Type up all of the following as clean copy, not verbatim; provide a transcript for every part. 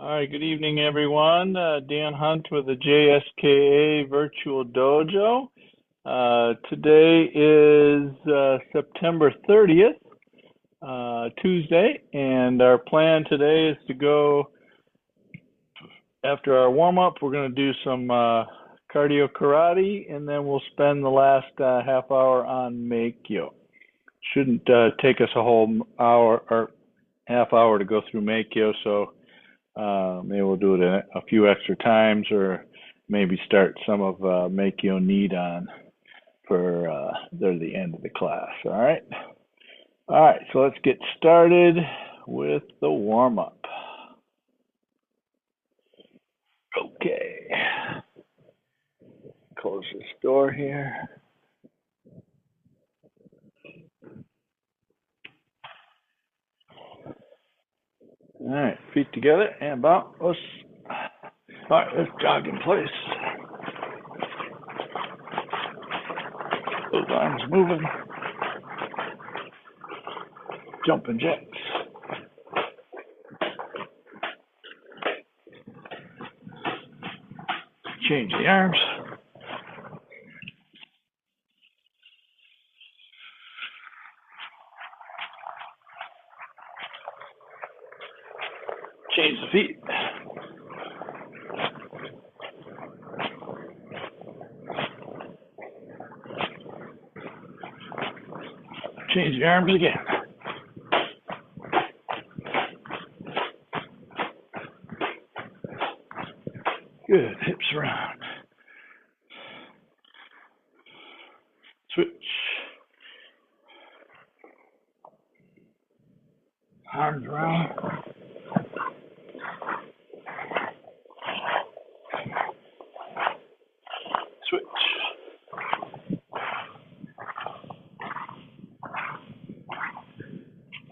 All right, good evening, everyone. Dan Hunt with the JSKA Virtual Dojo. Today is September 30th, Tuesday, and our plan today is to go, after our warm-up, we're going to do some cardio karate, and then we'll spend the last half hour on Meikyo. Shouldn't take us a whole hour or half hour to go through Meikyo, so maybe we'll do it a few extra times, or maybe start some of Meikyo Nidan for the end of the class. All right. All right. So let's get started with the warm up. Okay. Close this door here. All right, feet together and bounce. All right, let's jog in place. Those arms moving. Jumping jacks. Change the arms. Change the feet. Change the arms again. Good, hips around. Switch. Arms around. Switch.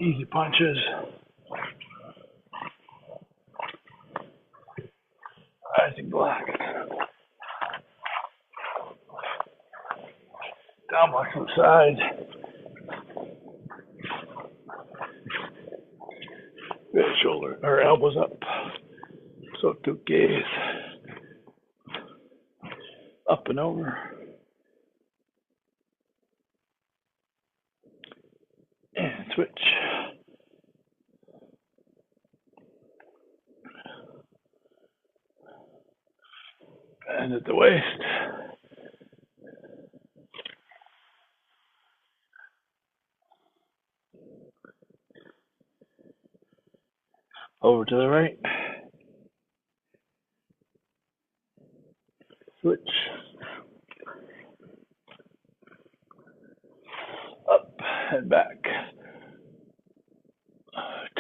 Easy punches. Rising block. Down block to the side. Good, shoulder or elbows up. So to gaze. Up and over. And switch. And at the waist. Over to the right. Switch. Up and back.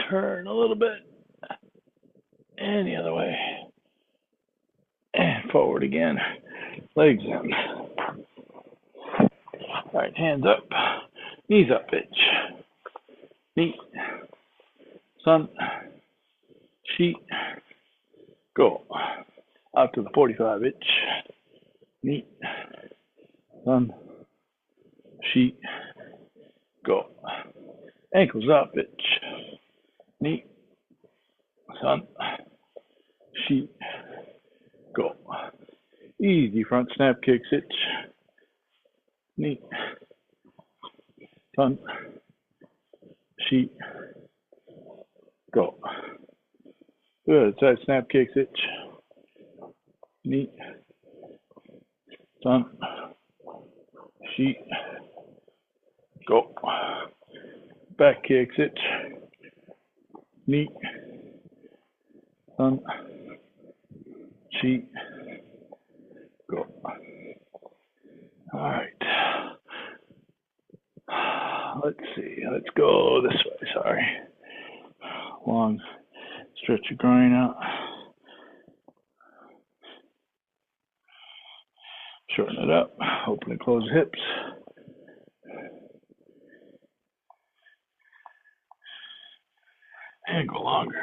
Turn a little bit. And the other way. And forward again. Legs in. All right, hands up. Knees up, itch. Knee. Sun. Sheet. Go. Out to the 45 itch. Knee. Sun. Sheet. Go. Ankles up, itch. Knee. Sun. Sheet. Go. Easy front snap kicks, itch. Knee. Sun. Sheet. Go. Good. Side snap kicks, itch. Knee. Sun. Sheet. Go. Back kicks, itch. Knee. Sun. Sheet. Go. All right. Let's see. Let's go this way. Sorry. Long stretch your groin out. Shorten it up. Open and close the hips. And go longer.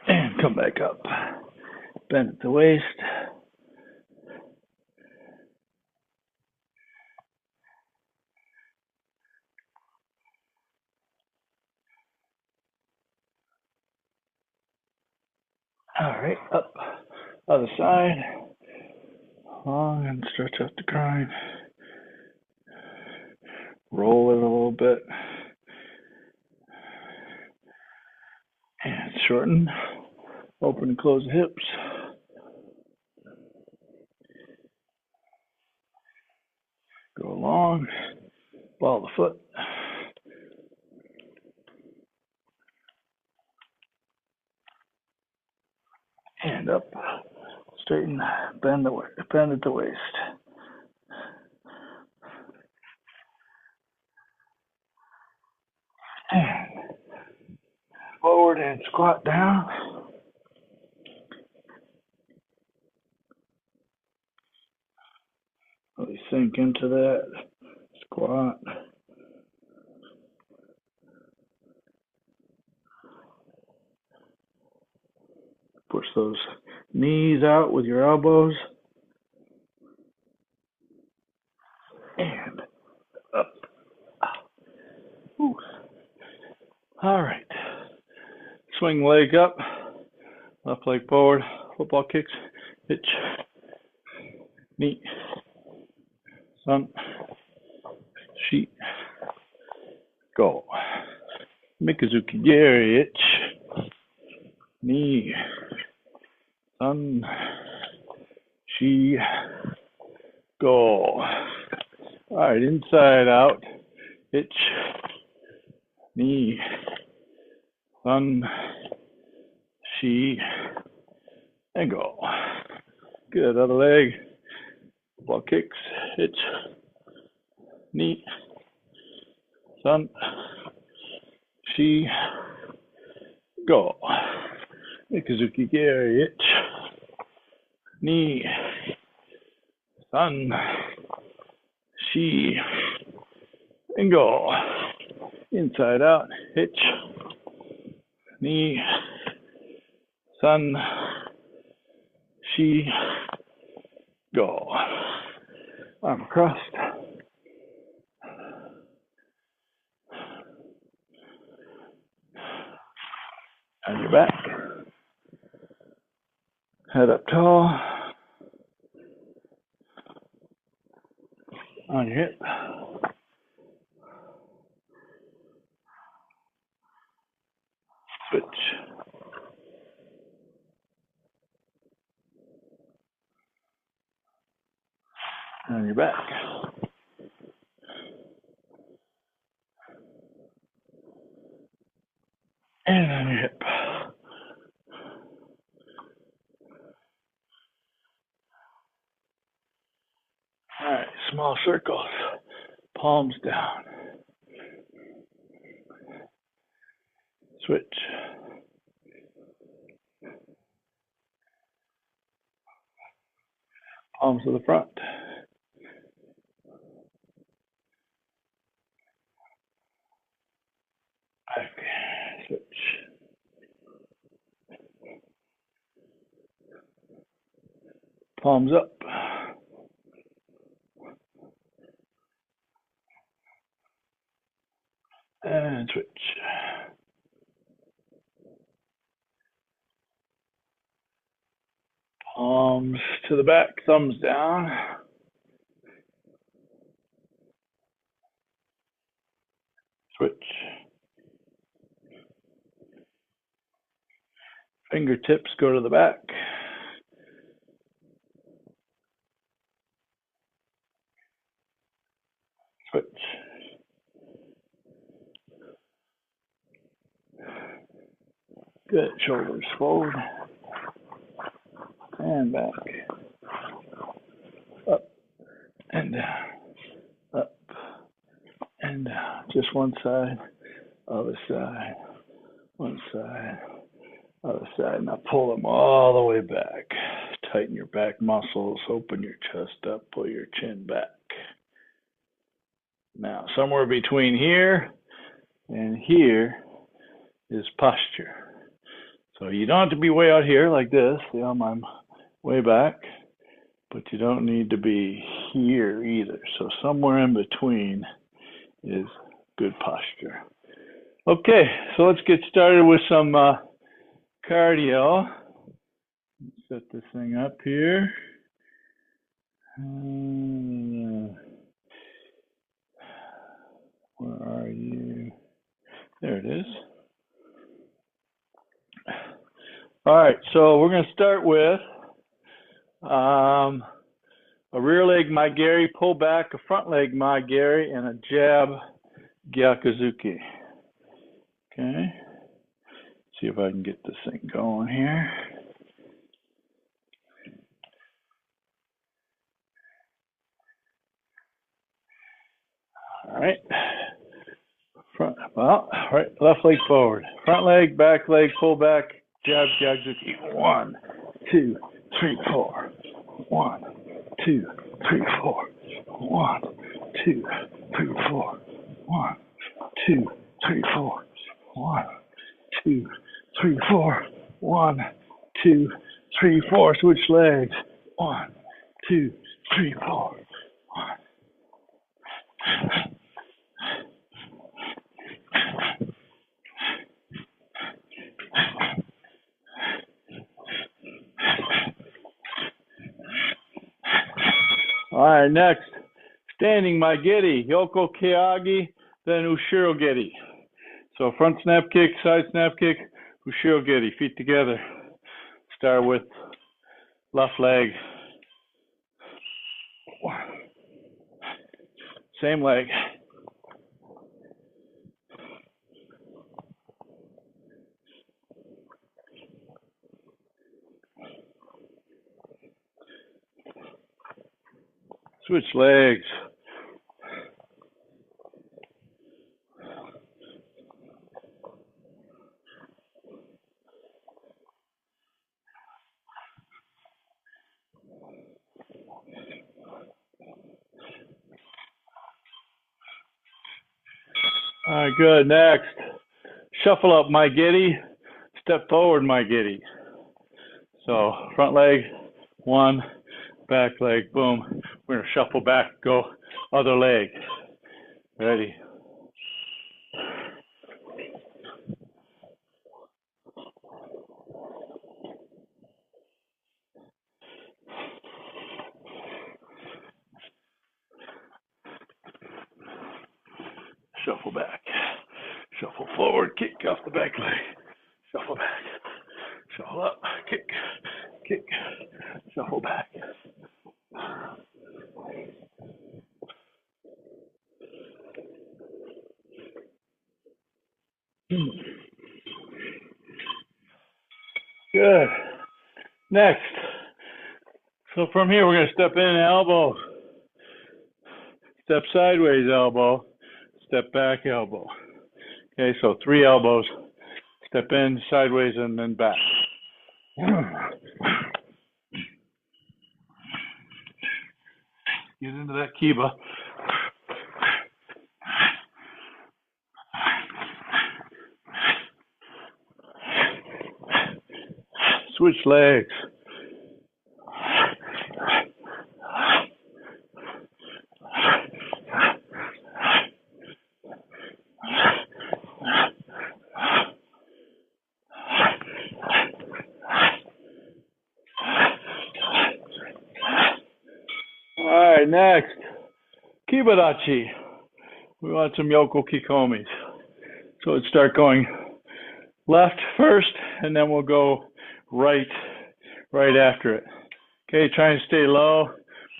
And come back up. Bend at the waist. All right, up, other side. Long and stretch out the groin. Roll it a little bit. And shorten. Open and close the hips. Go long. Ball the foot. And up. Straighten. Bend at the waist. And forward and squat down. Really sink into that squat. Push those knees out with your elbows. And up. Ooh. All right. Swing leg up. Left leg forward. Football kicks. Hitch. Knee. Sun. Sheet. Go. Mikazuki Gary. Hitch. Knee. Sun. She. Go. All right. Inside out. Hitch. Knee. Sun. She. And go. Good. Other leg. Ball kicks. Hitch. Knee. Sun. She. Go. Mikazuki Gary. Hitch. Knee. Sun. She. And go. Inside out. Hitch. Knee. Sun. She. Go. Arm across. On your back. Head up tall. On your hip. Switch. On your back. And on your hip. All right, small circles. Palms down. Switch. Palms to the front. Back. Switch. Palms up. And switch. Palms to the back, thumbs down. Switch. Fingertips go to the back. Switch. Good. Shoulders forward. And back. Up and down. Up and down. Just one side. Other side. One side. Other side. Now pull them all the way back. Tighten your back muscles. Open your chest up. Pull your chin back. Now, somewhere between here and here is posture. So you don't have to be way out here like this. See, I'm way back, but you don't need to be here either. So somewhere in between is good posture. Okay, so let's get started with some cardio. Set this thing up here. Where are you? There it is. All right, so we're going to start with a rear leg Maigiri, pull back, a front leg Maigiri, and a jab Gyakuzuki. Okay. See if I can get this thing going here. All right. Left leg forward. Front leg, back leg, pull back, jab Gyakuzuki. 1, 2, 3, 4. 1, 2, 3, 4. 1, 2, 3, 4. 1, 2, 3, 4. 1, 2, 3, 4. 1, 2, 3, 4. Switch legs. 1, 2, 3, 4. 1. All right, next, standing Maigiri, Yoko Keagi, then Ushiro Geri. So front snap kick, side snap kick, Ushiro Geri, feet together. Start with left leg. Same leg. Switch legs. All right, good. Next, shuffle up Maigiri, step forward Maigiri. So front leg, 1, back leg, boom. We're gonna shuffle back, go other leg. Ready? Shuffle back. Shuffle forward, kick off the back leg. Shuffle back. Shuffle up, kick, kick, shuffle back. Good. Next. So from here, we're going to step in elbow. Step sideways elbow. Step back elbow. Okay, so 3 elbows. Step in, sideways, and then back. Get into that kiba. Switch legs. All right, next, Kibadachi. We want some Yoko Kikomis. So let's start going left first, and then we'll go right after it. Okay, try and stay low.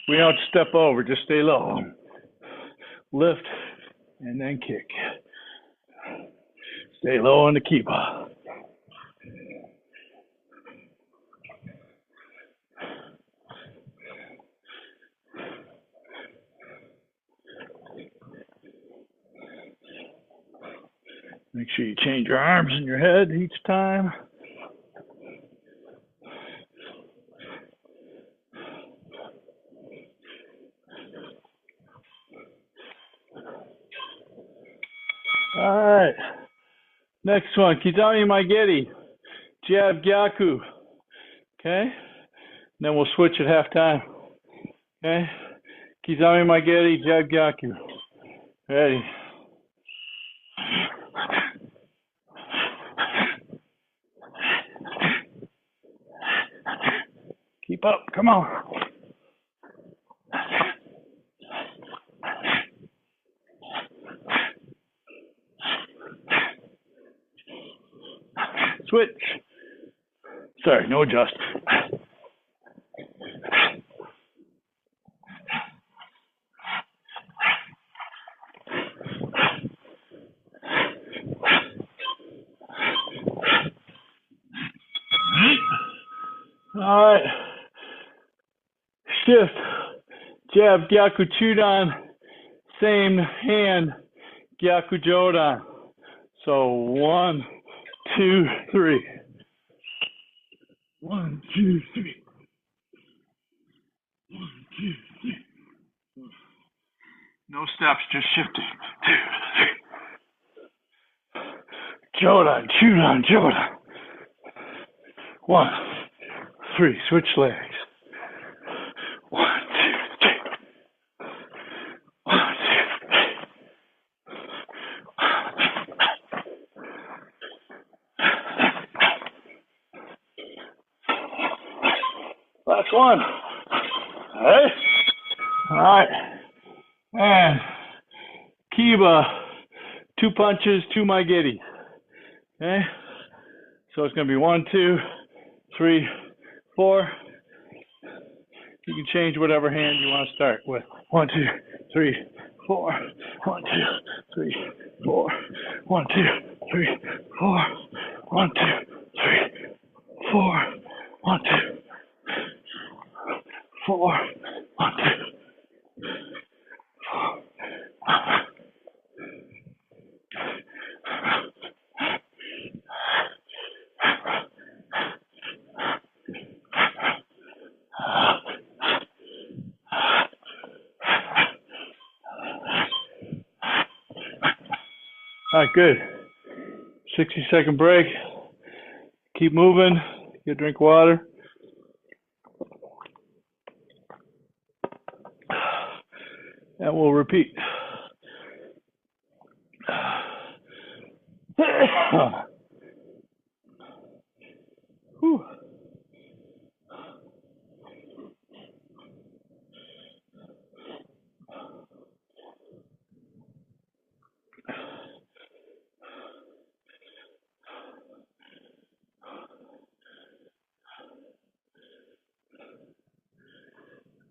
We don't step over, just stay low. Lift, and then kick. Stay low on the kiba. Make sure you change your arms and your head each time. All right. Next one, Kizami Maigiri, jab Gyaku. Okay? And then we'll switch at halftime. Okay? Kizami Maigiri, jab Gyaku. Ready? come on. Switch. Sorry, no adjust. All right. Shift. Jab, Gyaku Chudan. Same hand, Gyaku Jodan. So 1, 2, 3. 1, 2, 3. 1, 2, 3. No steps, just shifting. 2, 3. Jodan, Chudan, Jodan. 1, 3. Switch legs. 1, 2, 3. 1, 2, 3. Last one. All right. And Kiba, 2 punches, 2 Maigiri. Okay. So it's going to be 1, 2, 3, 4. You can change whatever hand you want to start with. 1, 2, 3, 4. 1, 2, 3, 4. 1, 2, 3, 4. 1, 2, 3, 4. 1, 2, 4. 1, 2. All right, good. 60-second break. Keep moving. Get a drink of water. And we'll repeat. Whew.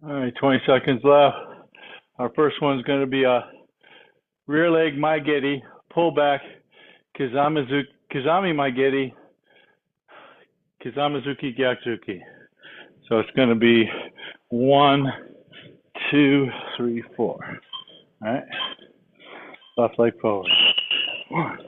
All right, 20 seconds left. Our first one's going to be a rear leg Maigiri, pull back, Kizami Maigiri, Kizamizuki Gyakuzuki. So it's going to be 1, 2, 3, 4. All right. Left leg forward. 1.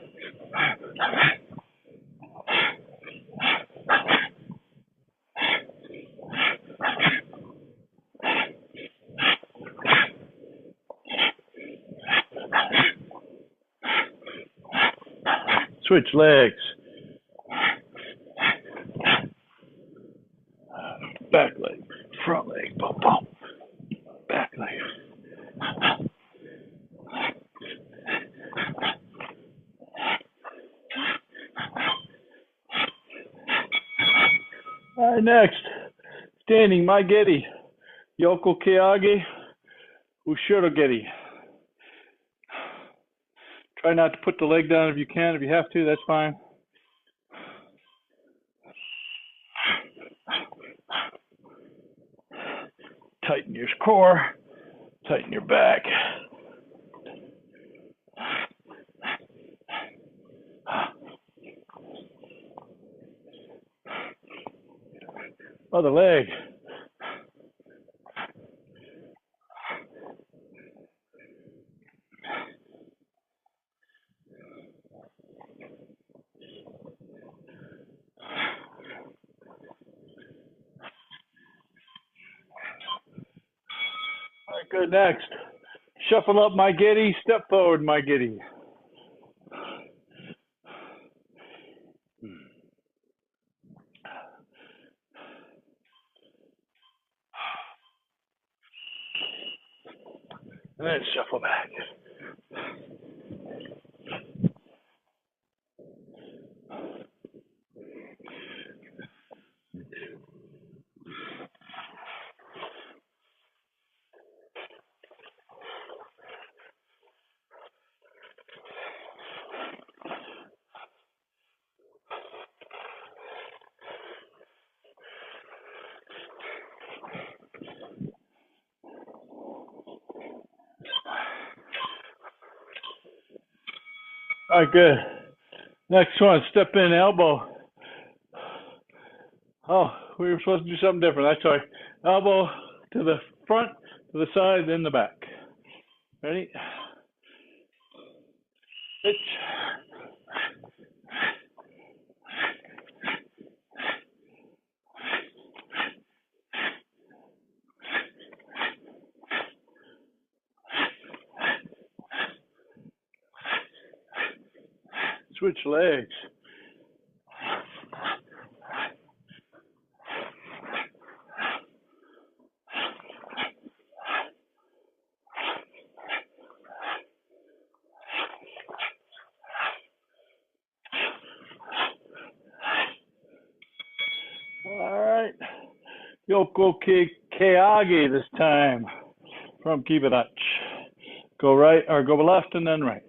Switch legs. Back leg, front leg, boom, boom. Back leg. All right, next. Standing Maigiri, Yoko Keage, Ushirogiri. Try not to put the leg down if you can. If you have to, that's fine. Tighten your core, tighten your back. Other leg. All right, good. Next. Shuffle up Maigiri, step forward Maigiri. And then shuffle back. All right, good. Next one, step in elbow. Oh, we were supposed to do something different. That's sorry. Elbow to the front, to the side, then the back. Ready? Switch. Switch legs. All right. Yoko Keage this time from Kibarach. Go right or go left and then right.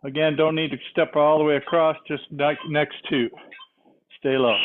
Again, don't need to step all the way across, just next to. Stay low.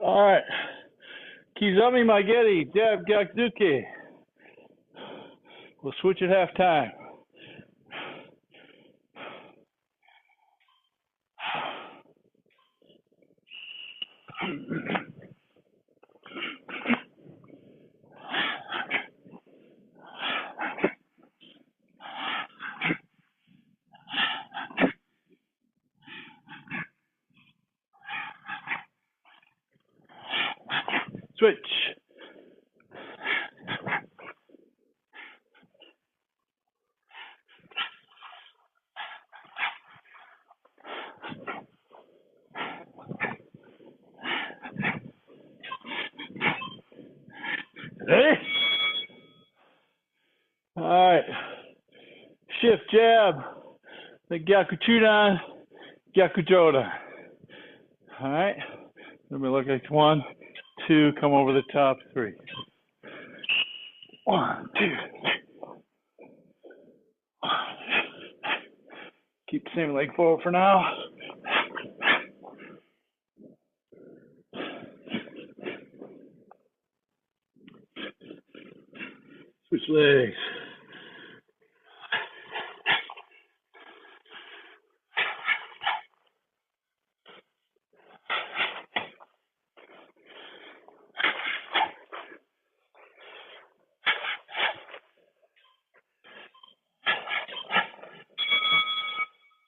All right. Kizami Mageri, Deb Gakduke. We'll switch at halftime. Switch. Ready? All right. Shift jab. The Gyaku Chudan, Gyaku Joda. All right. Let me look like 1, 2, come over the top, 3. 1, 2, 3. Keep the same leg forward for now. Switch legs.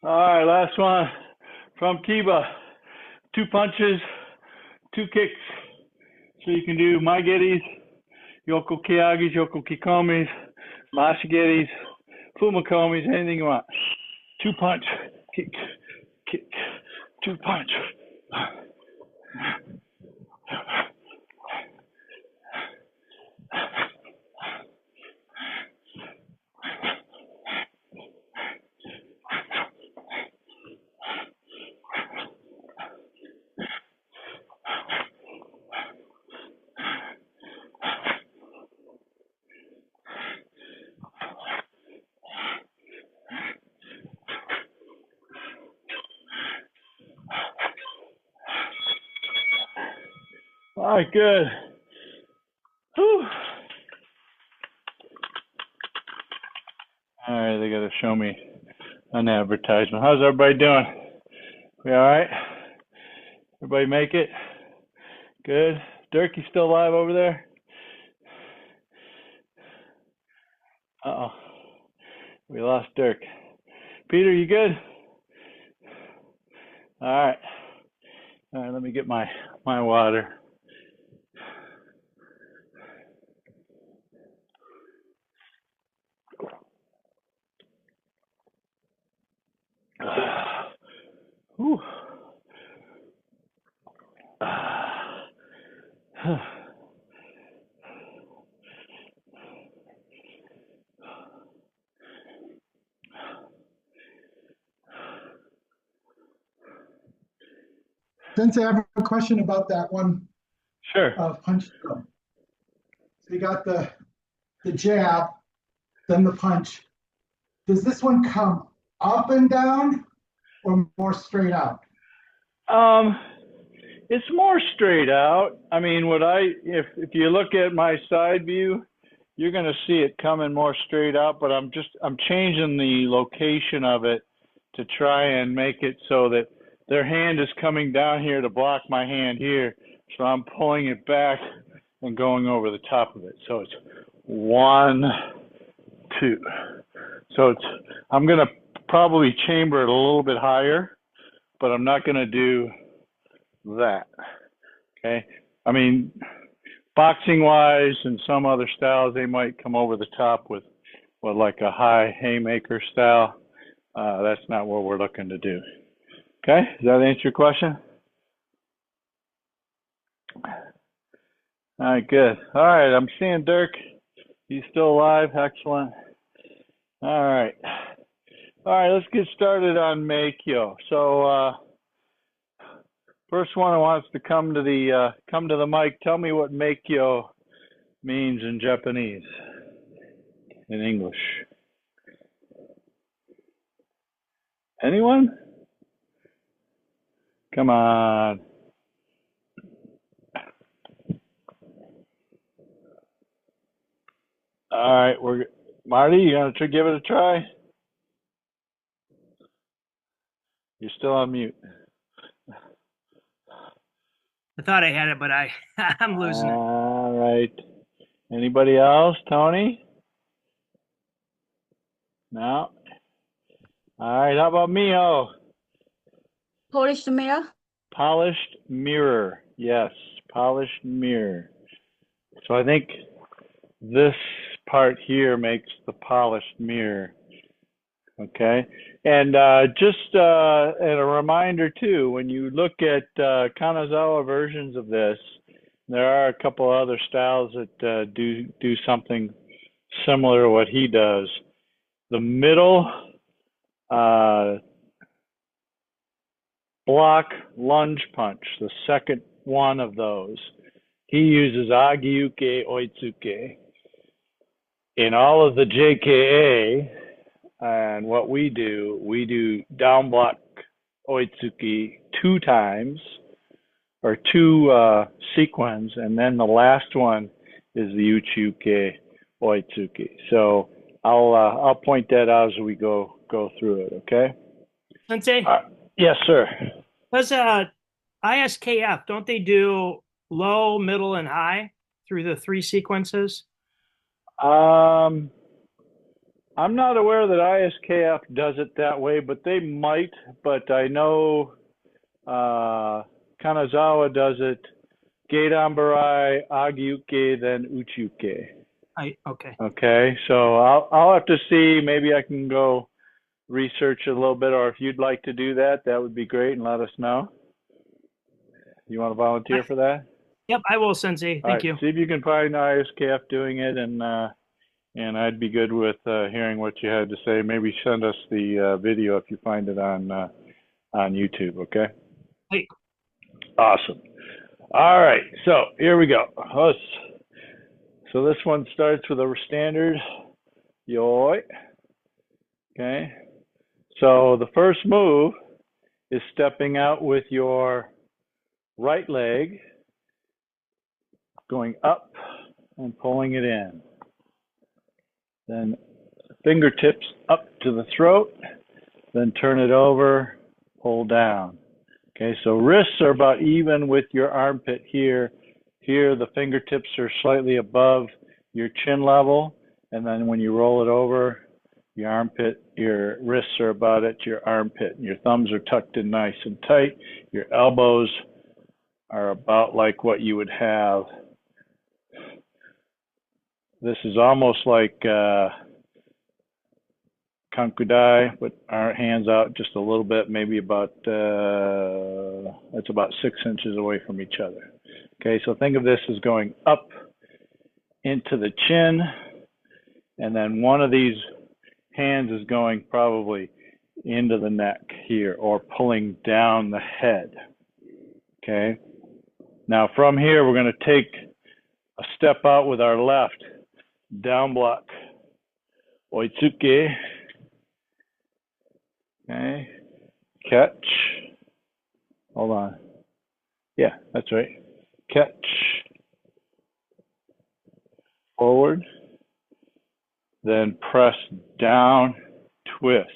All right, last one from Kiba. 2 punches, 2 kicks. So you can do Maigeris, Yoko Keagis, Yoko Kikomis, Mashigeris, Fumakomis, anything you want. 2 punch, kick, kick, 2 punch. All right, good. Whew. All right, they got to show me an advertisement. How's everybody doing? We all right? Everybody make it? Good. Dirk, you still alive over there? Uh-oh. We lost Dirk. Peter, you good? All right. All right, let me get my water. Whew. Sensei, I have a question about that one Sure. punch drill. So you got the jab, then the punch. Does this one come up and down or more straight out? It's more straight out. I mean, if you look at my side view, you're going to see it coming more straight out, but I'm changing the location of it to try and make it so that their hand is coming down here to block my hand here. So I'm pulling it back and going over the top of it. So it's 1, 2. So I'm going to probably chamber it a little bit higher, but I'm not going to do that. Okay. I mean, boxing wise and some other styles, they might come over the top with like a high haymaker style. That's not what we're looking to do. Okay. Does that answer your question? All right, good. All right, I'm seeing Dirk. He's still alive. Excellent. All right. All right, let's get started on Meikyo. So first one who wants to come to the mic, tell me what Meikyo means in Japanese, in English. Anyone? Come on. All right, Marty, you gonna give it a try? You're still on mute. I thought I had it, but I'm losing it. All right. Anybody else? Tony? No. All right. How about Mio? Polished mirror. Polished mirror. Yes, polished mirror. So I think this part here makes the polished mirror. Okay. And just and a reminder too, when you look at Kanazawa versions of this, there are a couple other styles that do something similar to what he does. The middle block lunge punch, the second one of those, he uses Agiuke Oitsuke. In all of the JKA, and what we do down block Oitsuki 2 times, or 2 sequence, and then the last one is the Uchiuke Oitsuki. So I'll point that out as we go through it. Okay. Sensei? Yes, sir. Does ISKF, don't they do low, middle, and high through the 3 sequences? I'm not aware that ISKF does it that way, but they might. But I know Kanazawa does it Geidanbarai, Agiuke, then Uchiuke. Okay. Okay, so I'll have to see. Maybe I can go research a little bit, or if you'd like to do that, that would be great, and let us know. You want to volunteer for that? Yep, I will, Sensei. Thank you. See if you can find ISKF doing it, and I'd be good with hearing what you had to say. Maybe send us the video if you find it on YouTube. Okay. Hey. Awesome. All right, so here we go. So this one starts with a standard yoi. Okay. So the first move is stepping out with your right leg, going up and pulling it in. Then fingertips up to the throat, then turn it over, pull down. Okay, so wrists are about even with your armpit here. Here, the fingertips are slightly above your chin level, and then when you roll it over, your wrists are about at your armpit, and your thumbs are tucked in nice and tight. Your elbows are about like what you would have. This is almost like kankudai, but our hands out just a little bit, maybe about, it's about 6 inches away from each other. Okay, so think of this as going up into the chin, and then one of these hands is going probably into the neck here, or pulling down the head. Okay. Now from here, we're going to take a step out with our left. Down block. Oitsuke. Okay. Catch. Hold on. Yeah, that's right. Catch. Forward. Then press down, twist.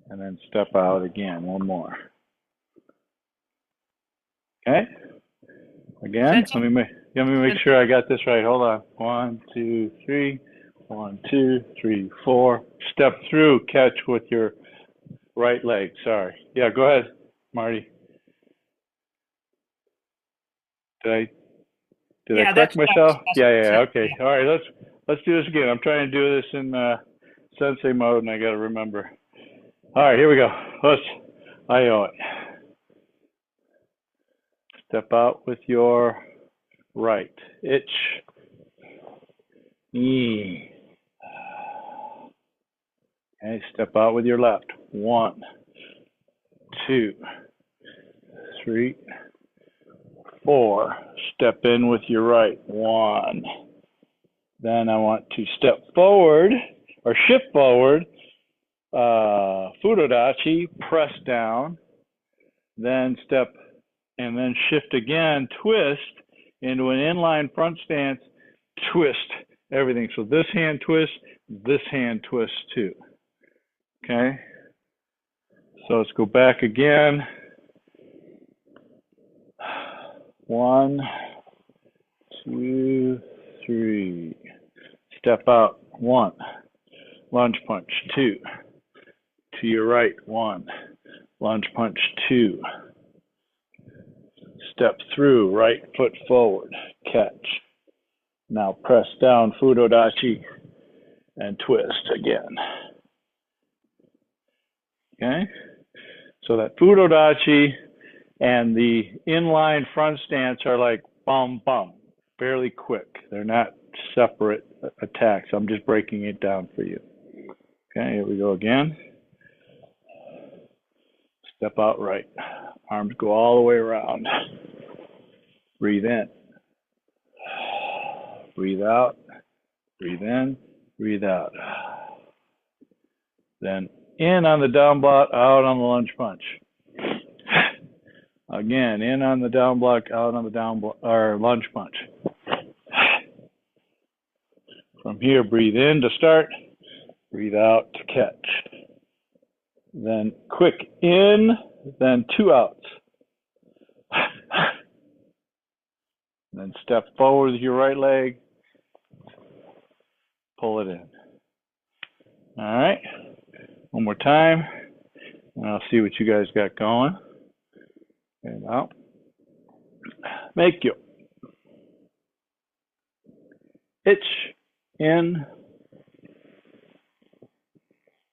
And then step out again. One more. Okay. Again, let me make sure I got this right. Hold on. 1, 2, 3. 1, 2, 3, 4. Step through, catch with your right leg. Sorry. Yeah, go ahead, Marty. Did I correct myself? Yeah. Okay. All right. Let's do this again. I'm trying to do this in sensei mode, and I got to remember. All right. Here we go. I owe it. Step out with your right. Itch. Knee. Okay. Step out with your left. 1, 2, 3, 4. Step in with your right. 1. Then I want to step forward or shift forward. Fudodachi, press down. Then step and then shift again, twist into an inline front stance, twist everything. So this hand twists too. Okay. So let's go back again. 1, 2, 3. Step out. 1. Lunge punch. 2. To your right. 1. Lunge punch. 2. Step through. Right foot forward. Catch. Now press down. Fudodachi. And twist again. Okay. So that Fudodachi and the inline front stance are like bum, bum, fairly quick. They're not separate attacks. I'm just breaking it down for you. Okay, here we go again. Step out right. Arms go all the way around. Breathe in. Breathe out. Breathe in. Breathe out. Then in on the down block, out on the lunge punch. Again, in on the down block, out on the down block, or lunge punch. From here, breathe in to start, breathe out to catch. Then quick in, then 2 outs. Then step forward with your right leg, pull it in. All right, one more time, and I'll see what you guys got going. And out. Meikyo. Itch. In.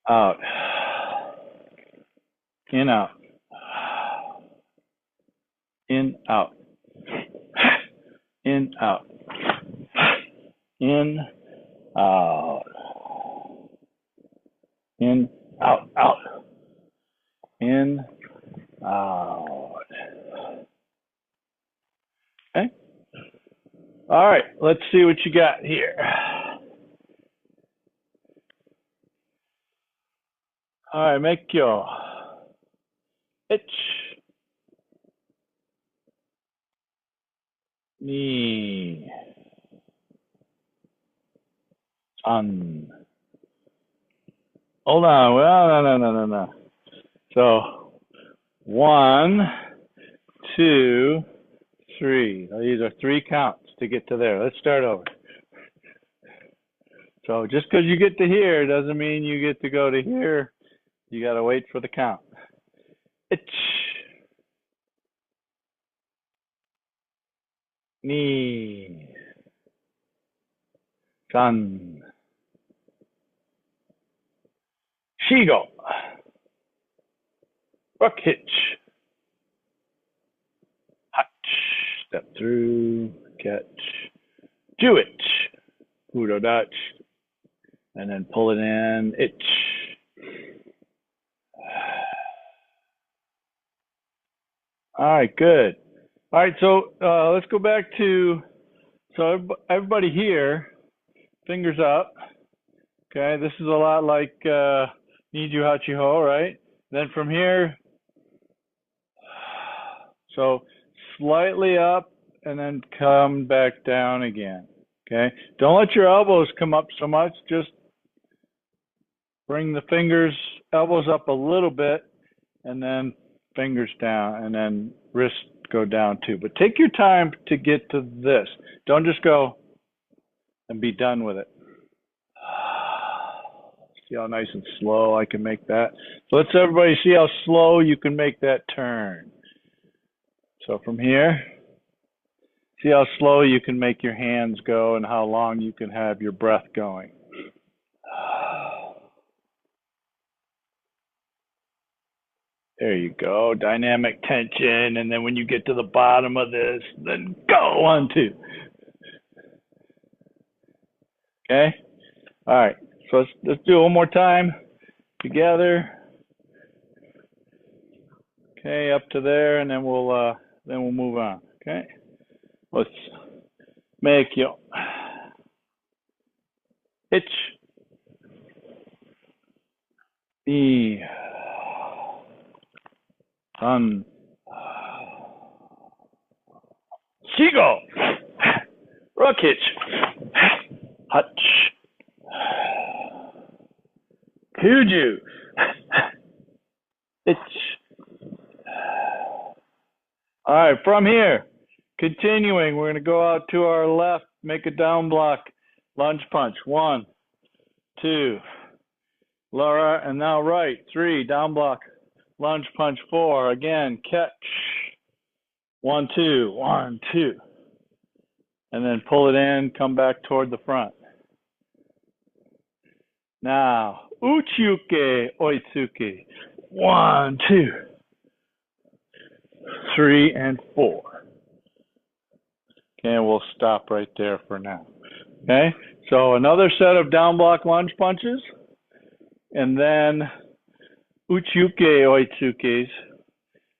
Out. In, out. In, out. In, out. In, out. In, out, out. In, out. Okay. All right, let's see what you got here. All right, Meikyo. Itch. Knee. Sun. Hold on. Well, no. So 1, 2, 3. These are 3 counts to get to there. Let's start over. So just because you get to here doesn't mean you get to go to here. You got to wait for the count. Itch. Knee. Sun. Shigo. Rock hitch. Hutch. Step through. Catch. Do it. Udo Dutch. And then pull it in. Itch. All right, good. All right, so let's go back to, so everybody here, fingers up. Okay, this is a lot like Niju Hachi Ho, right? Then from here, so slightly up and then come back down again. Okay, don't let your elbows come up so much. Just bring the fingers, elbows up a little bit, and then fingers down, and then wrists go down too. But take your time to get to this. Don't just go and be done with it. See how nice and slow I can make that. So let's everybody see how slow you can make that turn. So from here, see how slow you can make your hands go and how long you can have your breath going. There you go, dynamic tension. And then when you get to the bottom of this, then go, 1, 2. Okay, all right, so let's do it one more time together. Okay, up to there, and then we'll move on. Okay, let's Meikyo. Ich. I. San. Shigo. Rokich. Hutch. Kuju. Ich. All right, from here, continuing, we're going to go out to our left, make a down block, lunge punch. 1, 2, Laura, and now right, 3, down block, lunge punch. 4, again, catch. 1, 2, 1, 2. And then pull it in, come back toward the front. Now, Uchiuke Oitsuki. 1, 2, 3, and 4. Okay, we'll stop right there for now. Okay, so another set of down block lunge punches, and then Uchiuke Oitsukis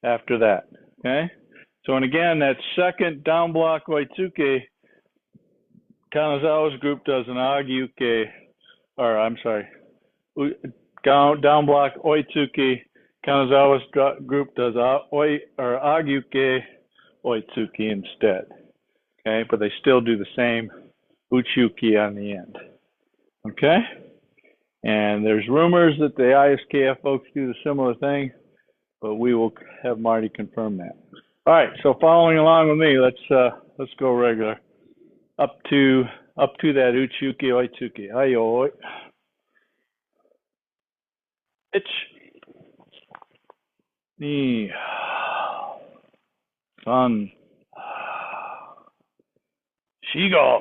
after that. Okay, so and again, that second down block Oitsuke, Kanazawa's group does an Agiuke, or I'm sorry, down block Oitsuki. Kanazawa's group does Agiuke Oitsuki instead. Okay, but they still do the same Uchiuki on the end. Okay, and there's rumors that the ISKF folks do the similar thing, but we will have Marty confirm that. All right, so following along with me, let's go regular up to that Uchiuki Oitsuki. Ayo. Ich. Ni. San. Shigo.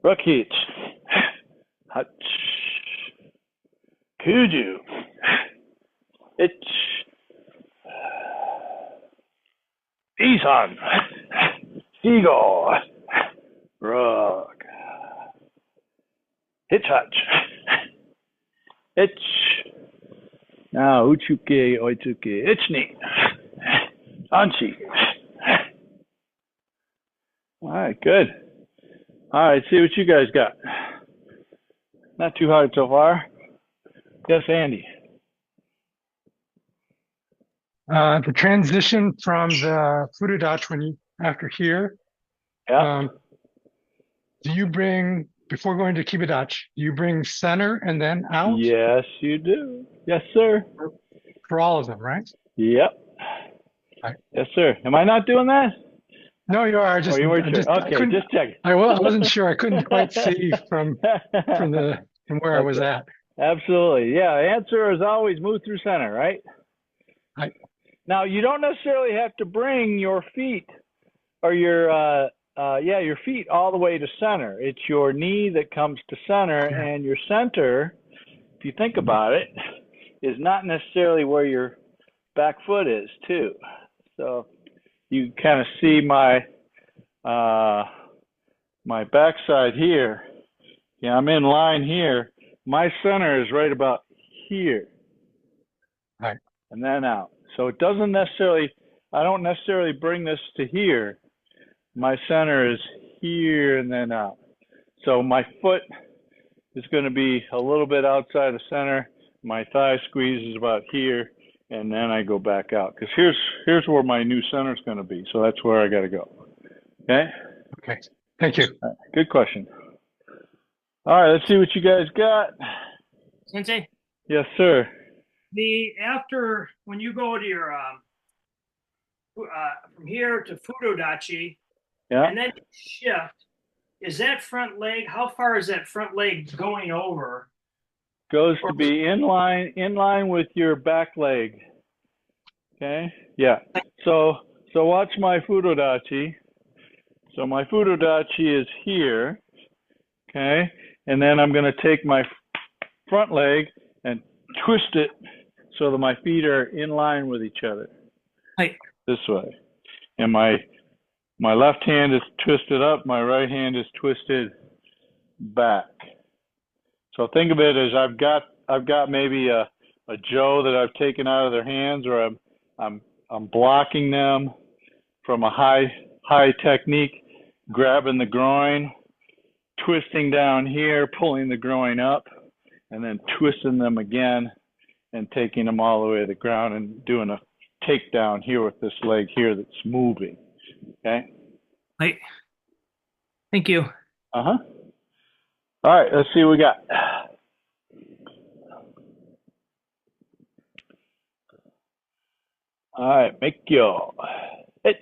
Rokich. Hutch. Kuju. Ich. Isan. Shigo. Rug. Hitchhutch. Ich. Now, Uchiuke Oitsuki. Ichni. Anchi. All right, good. All right, see what you guys got. Not too hard so far. Yes, Andy. The transition from the Furudachi when you after here. Yeah. Do you bring before going to Kibidachi? Do you bring center and then out? Yes, you do. Yes, sir. For all of them, right? Yep. Right. Yes, sir. Am I not doing that? No, you are. You weren't sure. Okay, just checking. I wasn't sure. I couldn't quite see from where I was at. Absolutely. Yeah. The answer is always move through center, right? Right. Now you don't necessarily have to bring your feet or your feet all the way to center. It's your knee that comes to center, and your center, if you think about it, is not necessarily where your back foot is too. So you kind of see my backside here. Yeah, I'm in line here. My center is right about here. Right. And then out. So it doesn't necessarily I don't necessarily bring this to here. My center is here and then out. So my foot is going to be a little bit outside the center. My thigh squeeze is about here, and then I go back out. Because here's where my new center is going to be. So that's where I got to go. Okay? Okay. Thank you. Good question. All right, let's see what you guys got. Sensei, Yes, sir. when you go to your from here to Fudodachi, Yeah. and then you shift, is that front leg? How far is that front leg going over? Goes to be in line with your back leg. Okay? Yeah. So watch my Fudodachi. So my Fudodachi is here. Okay? And then I'm going to take my front leg and twist it so that my feet are in line with each other. Right. This way. And my left hand is twisted up, my right hand is twisted back. So think of it as I've got maybe a Joe that I've taken out of their hands, or I'm blocking them from a high technique, grabbing the groin, twisting down here, pulling the groin up, and then twisting them again and taking them all the way to the ground and doing a takedown here with this leg here that's moving. Okay? Right. Thank you. Uh-huh. All right, let's see what we got. All right, Meikyo. Itch.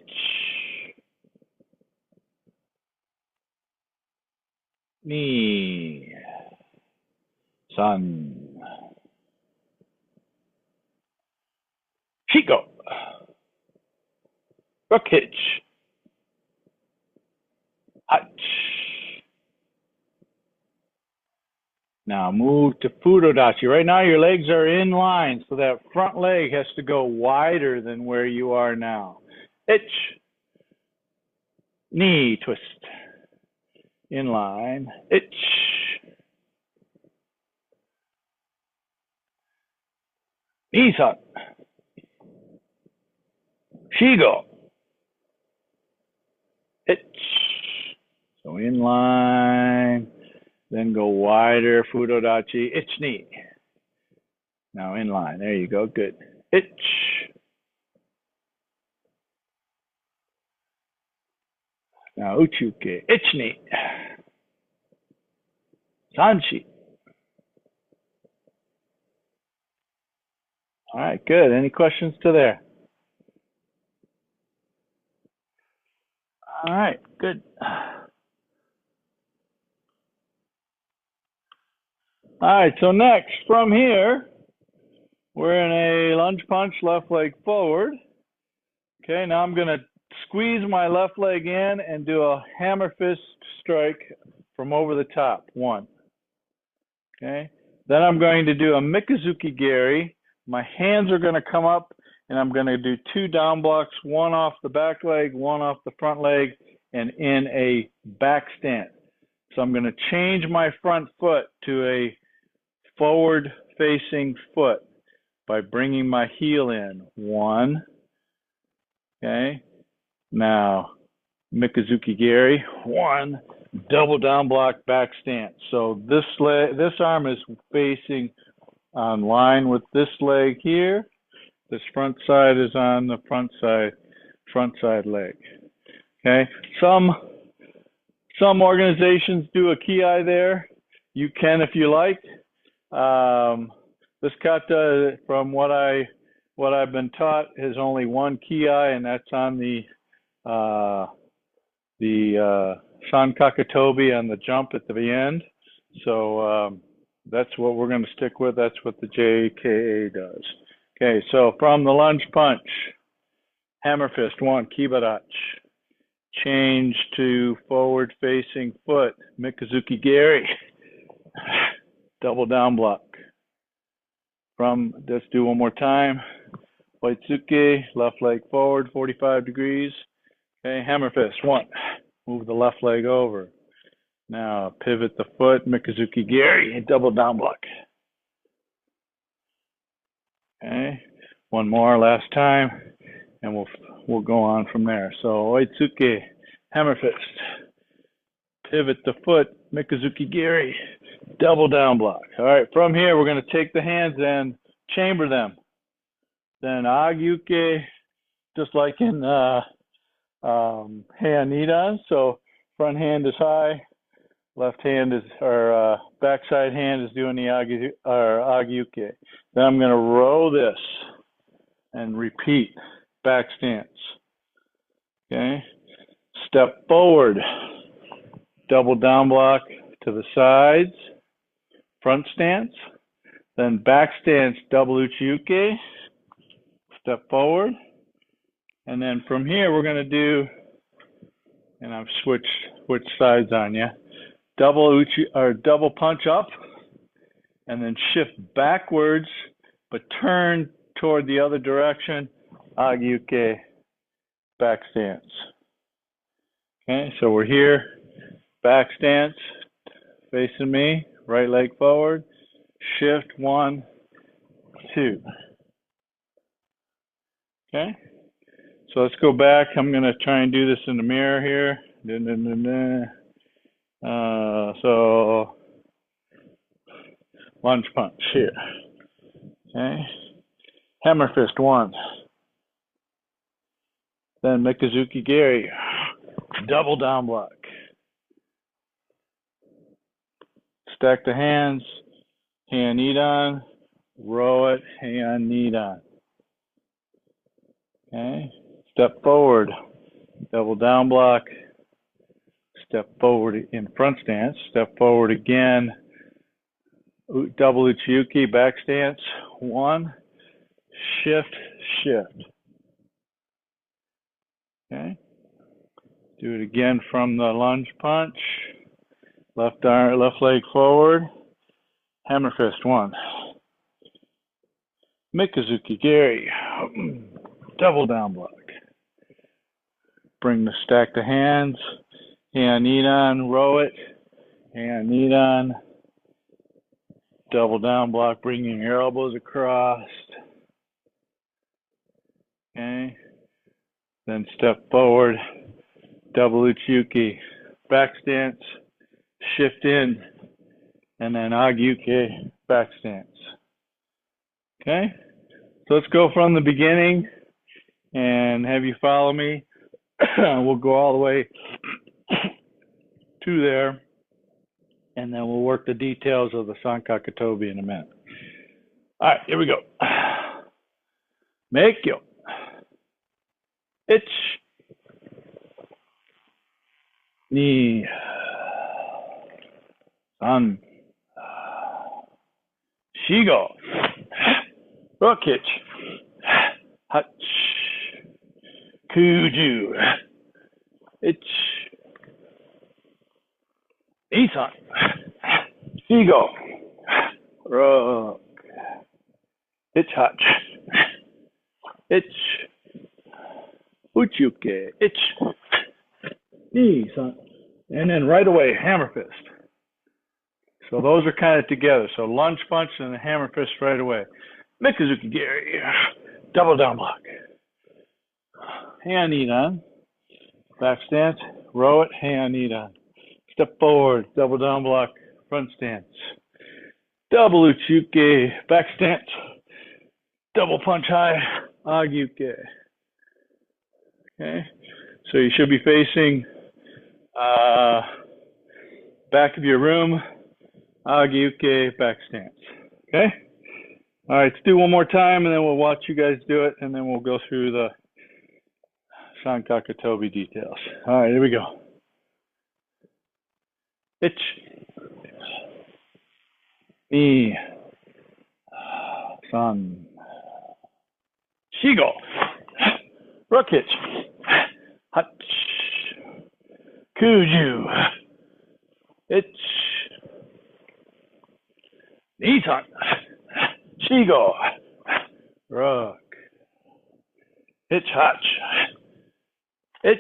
Ni. San. Chico. Rook hitch. Hutch. Now move to Fudodachi. Right now your legs are in line, so that front leg has to go wider than where you are now. Itch. Knee twist. In line. Itch. Knees up. Shigo. Itch. So in line. Then go wider, Fudodachi, itch knee. Now in line, there you go, good. Itch. Now uchuke, itch knee. Sanshi. All right, good. Any questions to there? All right, good. All right, so next, from here, we're in a lunge punch, left leg forward. Okay, now I'm going to squeeze my left leg in and do a hammer fist strike from over the top, 1. Okay, then I'm going to do a Mikazuki Geri. My hands are going to come up, and I'm going to do 2 down blocks, 1 off the back leg, 1 off the front leg, and in a back stance. So I'm going to change my front foot to a forward facing foot by bringing my heel in. 1. Okay. Now, Mikazuki Geri. 1. Double down block back stance. So this arm is facing on line with this leg here. This front side is on the front side leg. Okay. Some organizations do a ki there. You can if you like. This kata, from what I've been taught, has only 1 ki, and that's on the San Kakatobi on the jump at the end. So that's what we're going to stick with. That's what the JKA does. Okay, so from the lunge punch, hammer fist, 1, kibarach. Change to forward facing foot, Mikazuki Geri. Double down block. Let's do one more time. Waitsuke, left leg forward, 45 degrees. Okay, hammer fist, 1. Move the left leg over. Now pivot the foot, Mikazuki Geri, double down block. Okay, one more, last time. and we'll go on from there. So Oitsuke, hammer fist, pivot the foot, Mikazuki Giri, double down block. All right, from here we're going to take the hands and chamber them. Then Agyuke, just like in Heian Nidan. So front hand is high, left hand is, or backside hand is doing the Agyuke. Then I'm going to row this and repeat back stance. Okay, step forward, double down block to the sides, front stance, then back stance, double uchiuke, step forward, and then from here we're going to do, and I've switched sides on you, double punch up, and then shift backwards, but turn toward the other direction, Agyuke, back stance. Okay, so we're here, back stance, facing me, right leg forward, shift 1, 2. Okay, so let's go back. I'm going to try and do this in the mirror here. So lunge punch here. Okay, hammer fist 1. Then Mikazuki Giri, double down block. Stack the hands, hand Nidan, row it, hand Nidan. Okay, step forward, double down block, step forward in front stance, step forward again, double uchiuke, back stance, 1, shift, shift. Okay, do it again from the lunge punch, left leg forward, hammer fist 1. Mikazuki Giri, double down block. Bring the stack to hands, hand Nidan, row it, hand Nidan, double down block, bringing your elbows across. Okay, then step forward, double uchiuke, back stance, shift in, and then Agyuke, back stance. Okay, so let's go from the beginning and have you follow me. We'll go all the way to there, and then we'll work the details of the Sankakatobi in a minute. All right, here we go. Meikyo. Ich. Ni. San. Shigo. Rokich. Hach. Kuju. Ich. Isan. Shigo. Rok. Ich hach. Ich. Uchiuke. Ich. Isan. And then right away, hammer fist. So those are kind of together. So lunge punch and the hammer fist right away. Mikazuki Giri, double down block. Hand Nidan, back stance, row it, hand Nidan. Step forward, double down block, front stance. Double uchiuke, back stance. Double punch high, agyuke. Okay, so you should be facing back of your room, agyuke, back stance. Okay? All right, let's do one more time, and then we'll watch you guys do it, and then we'll go through the Sankakatobi details. All right, here we go. Ich. Ni. San. Shigo. Rokich. Hach. Kuju. Ich. Nisan. Shigo. Rok. Ich hach. Ich.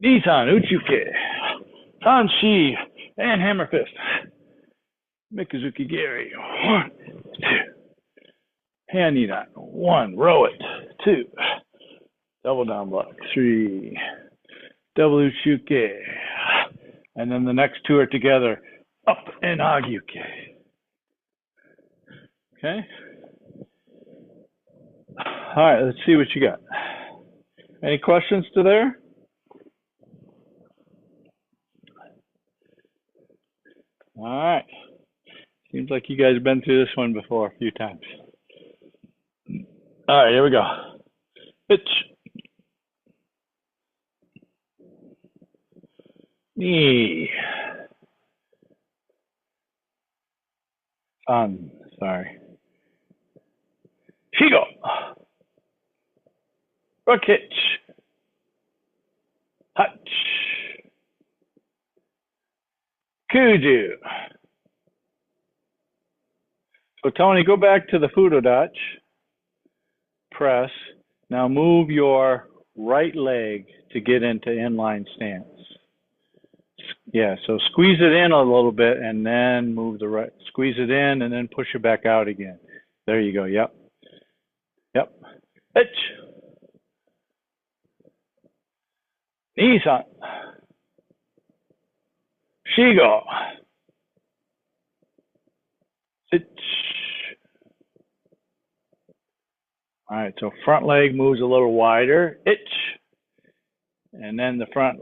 Nisan uchiuke. Sanshi. And hammer fist. Mikazuki Giri. 1, 2. Hand Nidan. 1, row it. 2, double down block. 3, double uchuke. And then the next two are together, up and agyuke. Okay. All right, let's see what you got. Any questions to there? All right. Seems like you guys have been through this one before a few times. All right, here we go. Pitch. Knee. Sorry. Shigo. Rock hitch. Hutch. Kuju. So Tony, go back to the Fudo press. Now move your right leg to get into inline stance. Yeah, so squeeze it in a little bit and then move the right. Squeeze it in and then push it back out again. There you go. Yep. Yep. Hitch. Nisan. Shigo. Hitch. All right, so front leg moves a little wider. Itch. And then the front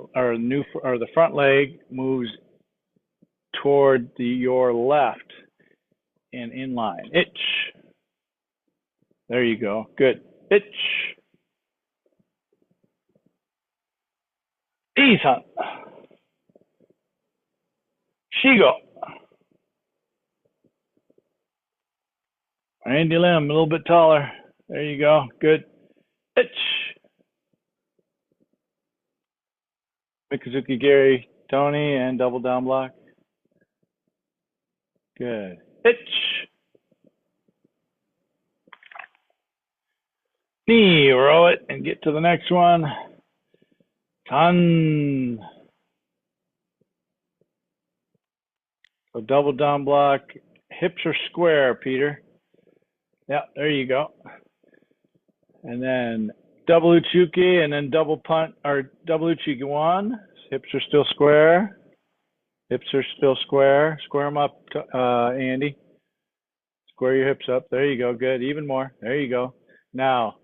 leg moves toward your left and inline. Itch. There you go. Good. Itch. Isan. Shigo. Randy Lim, a little bit taller. There you go. Good. Itch. Mikazuki Gary, Tony, and double down block. Good. Itch. Knee, row it and get to the next one. Ton. So double down block. Hips are square, Peter. Yep, there you go. And then double uchuki and then double punt or double uchuki one. Hips are still square. Hips are still square. Square them up, Andy. Square your hips up. There you go. Good. Even more. There you go. Now,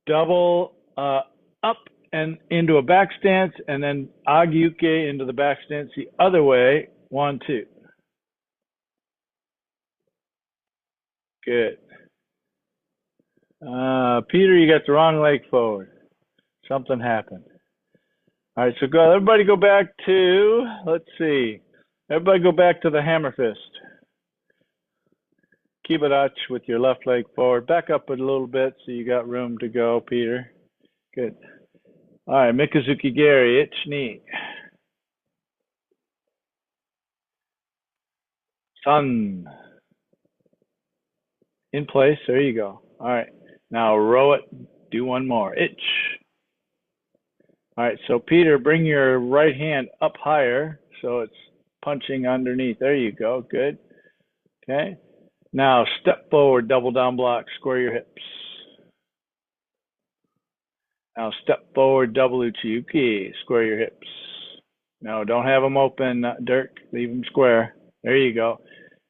double up and into a back stance and then agyuke into the back stance the other way. 1, 2. Good. Peter, you got the wrong leg forward. Something happened. All right, so everybody go back to, let's see. Everybody go back to the hammer fist. Kibarachi with your left leg forward. Back up a little bit so you got room to go, Peter. Good. All right, Mikazuki Gary, itch knee. Sun. In place, there you go. All right, now row it, do one more. Itch. All right, so Peter, bring your right hand up higher so it's punching underneath. There you go, good. Okay, now step forward, double down block, square your hips. Now step forward, double uchiuki, square your hips. No, don't have them open, Dirk, leave them square. There you go.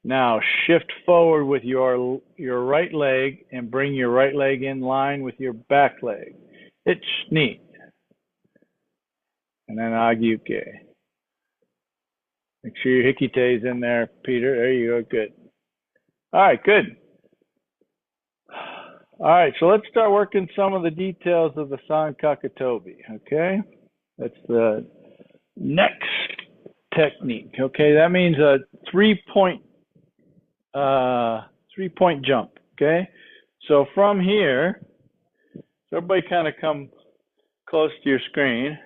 Now shift forward with your right leg and bring your right leg in line with your back leg. Itch, knee. And then agyuke. Make sure your hikite is in there, Peter. There you go. Good. All right, good. All right, so let's start working some of the details of the San Kakatobi, okay? That's the next technique, okay? That means a three-point jump, okay? So from here, so everybody kind of come close to your screen.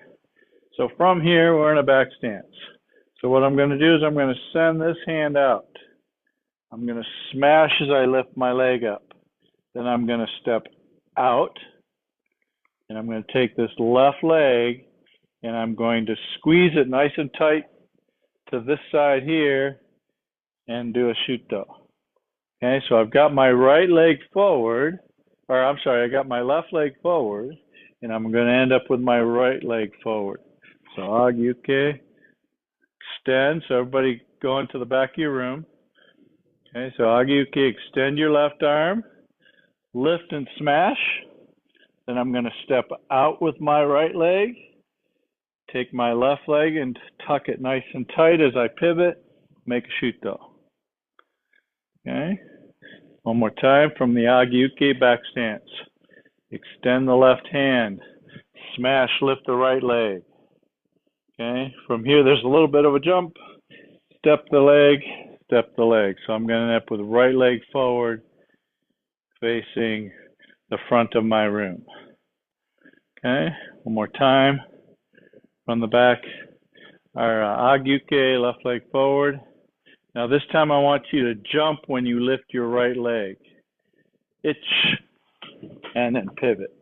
So from here, we're in a back stance. So what I'm going to do is I'm going to send this hand out. I'm going to smash as I lift my leg up. Then I'm going to step out, and I'm going to take this left leg, and I'm going to squeeze it nice and tight to this side here and do a shuto. Okay, so I've got my right leg forward, or I'm sorry, I got my left leg forward, and I'm going to end up with my right leg forward. So Agyuke, extend. So everybody go into the back of your room. Okay, so Agyuke, extend your left arm, lift and smash. Then I'm going to step out with my right leg, take my left leg and tuck it nice and tight as I pivot, make a shuto. Okay, one more time from the Agyuke back stance. Extend the left hand, smash, lift the right leg. Okay, from here there's a little bit of a jump, step the leg, step the leg. So I'm going to end up with right leg forward facing the front of my room. Okay, one more time from the back. Our Agyuke, left leg forward. Now this time I want you to jump when you lift your right leg. Itch, and then pivot.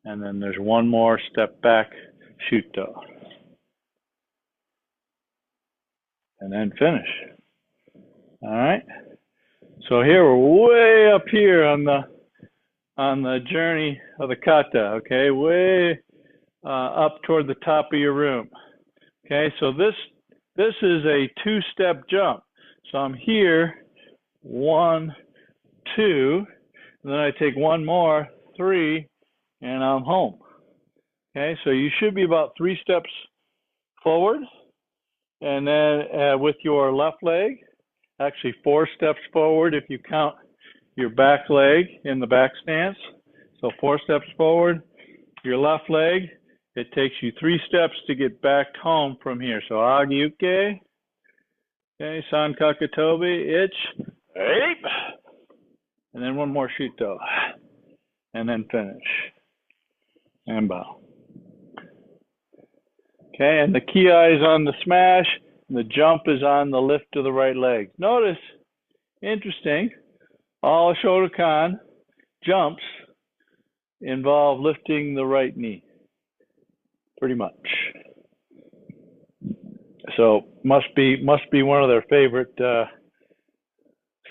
And then there's one more step back, shuto. And then finish. All right. So here we're way up here on the journey of the kata. Okay, way up toward the top of your room. Okay, so this is a two-step jump. So I'm here, 1, 2, and then I take one more, 3, and I'm home. Okay, so you should be about 3 steps forward, and then with your left leg, actually 4 steps forward if you count your back leg in the back stance. So 4 steps forward, your left leg, it takes you 3 steps to get back home from here. So Agyuke, okay, San Kakatobi, itch, ape, and then one more shuto, and then finish, and bow. Okay, and the kiai is on the smash, and the jump is on the lift of the right leg. Notice, interesting, all Shotokan jumps involve lifting the right knee, pretty much. So must be one of their favorite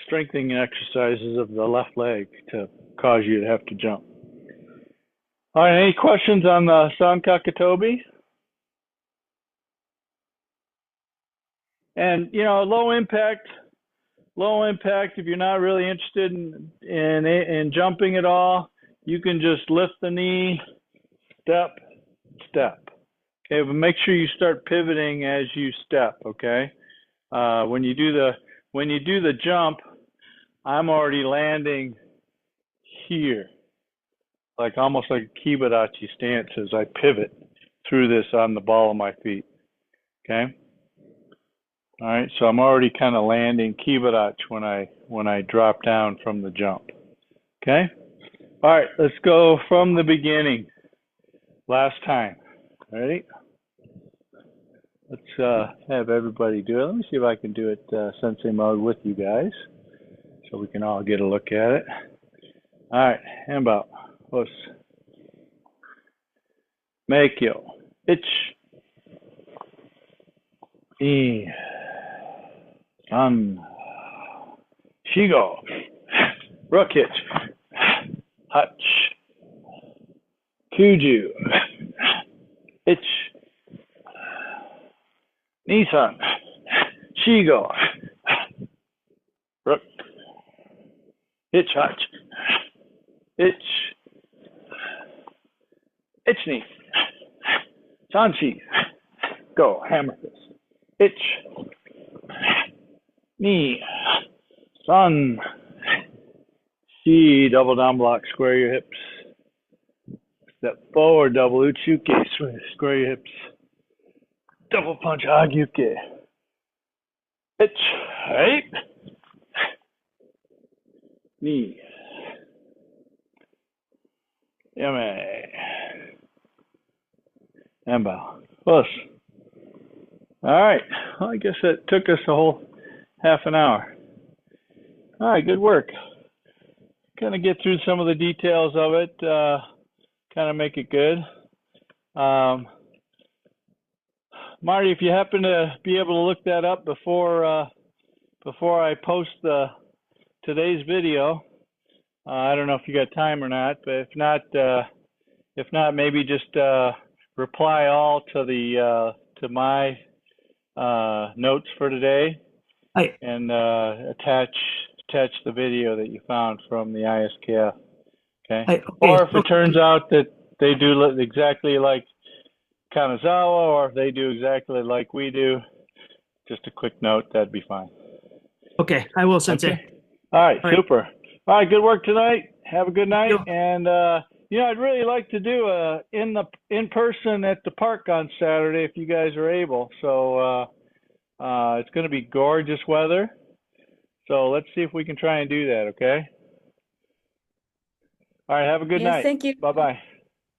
strengthening exercises of the left leg to cause you to have to jump. All right, any questions on the San Kakatobi? And low impact. If you're not really interested in jumping at all, you can just lift the knee, step, step. Okay, but make sure you start pivoting as you step. Okay, when you do the jump, I'm already landing here, like almost like a kibadachi stance as I pivot through this on the ball of my feet. Okay. All right, so I'm already kind of landing kibadachi when I drop down from the jump. Okay. All right, let's go from the beginning. Last time. Ready? Let's have everybody do it. Let me see if I can do it sensei mode with you guys, so we can all get a look at it. All right, hanbao, os, meikyo, itch, e, san, shigo, rook hitch, hutch, kuju, itch, Nissan, Shigo, Rook, Hitch Hutch, Itch, Itchney, Sanchi, Go, Hammer Fist, Itch, Knee, Sun, Shi, double down block, square your hips, step forward, double Uchuke, square your hips, double punch, Agyuke. Itch, right? Knee. Yame. Hanbao. Push. All right. Well, I guess it took us a whole half an hour. All right, good work. Kind of get through some of the details of it, kind of make it good. Marty, if you happen to be able to look that up before I post today's video, I don't know if you got time or not, but if not, maybe just reply all to the to my notes for today, I and attach the video that you found from the ISKF. Okay. Or if it turns out that they do exactly like Kanazawa, or if they do exactly like we do, just a quick note, that'd be fine. Okay, I will, Sensei. Okay. All right, All right. super. All right, good work tonight. Have a good night. you. And I'd really like to do in person at the park on Saturday if you guys are able. So it's going to be gorgeous weather. So let's see if we can try and do that. Okay. All right. Have a good Yes, night. thank you. Bye bye.